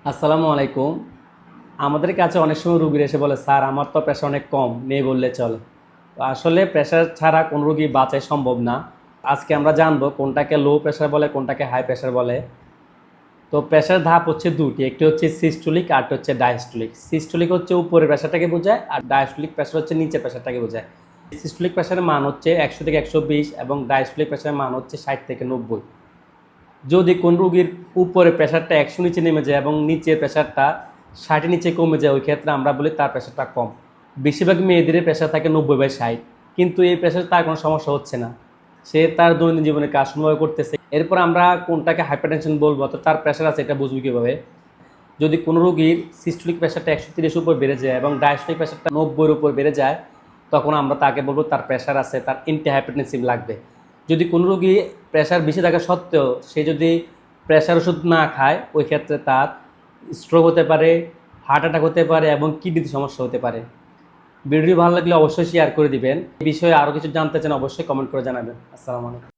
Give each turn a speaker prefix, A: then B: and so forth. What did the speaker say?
A: আসসালামু আলাইকুম। আমাদের কাছে অনেক সময় রুগীর এসে বলে, স্যার আমার তো প্রেশার অনেক কম, নেই বললে চলে। তো আসলে প্রেশার ছাড়া কোনো রুগী বাঁচাই সম্ভব না। আজকে আমরা জানবো কোনটাকে লো প্রেশার বলে, কোনটাকে হাই প্রেশার বলে। তো প্রেশার ধাপ হচ্ছে দুটি, একটি হচ্ছে সিস্টোলিক আর একটা হচ্ছে ডায়াস্টোলিক। সিস্টোলিক হচ্ছে উপরের প্রেশারটাকে বোঝায়, আর ডায়াস্টোলিক প্রেশার হচ্ছে নিচের প্রেশারটাকে বোঝায়। সিস্টোলিক প্রেশারের মান হচ্ছে 100 থেকে 120 এবং ডায়াস্টোলিক প্রেশারের মান হচ্ছে 60 থেকে 90। যদি কোন রোগীর উপরে প্রেশারটা 100 নিচে নেমে যায় এবং নিচের প্রেশারটা 60 নিচে কমে যায়, ওই ক্ষেত্রে আমরা বলি তার প্রেশারটা কম। বেশিরভাগ মেয়েদের প্রেশার থাকে 90/60, কিন্তু এই প্রেশার তার কোনো সমস্যা হচ্ছে না, সে তার দৈনন্দিন জীবনে কাজ সুন্দরভাবে করতেছে। এরপর আমরা কোনটাকে হাইপারটেনশন বলবো, তো তার প্রেশার আছে এটা বুঝবো কীভাবে? যদি কোনো রোগীর সিস্টোলিক প্রেশারটা 130 উপর বেড়ে যায় এবং ডায়াস্টোলিক প্রেশারটা 90-এর উপর বেড়ে যায়, তখন আমরা তাকে বলবো তার প্রেশার আছে, তার অ্যান্টিহাইপারটেনসিভ লাগবে। যদি কোনো রোগী প্রেশার বেশি থাকা সত্ত্বেও সে যদি প্রেশার ওষুধ না খায়, ওই ক্ষেত্রে তার স্ট্রোক হতে পারে, হার্ট অ্যাটাক হতে পারে এবং কিডনিতে সমস্যা হতে পারে। ভিডিওটি ভালো লাগলে অবশ্যই শেয়ার করে দিবেন। এই বিষয়ে আরও কিছু জানতে চান অবশ্যই কমেন্ট করে জানাবেন। আসসালামু আলাইকুম।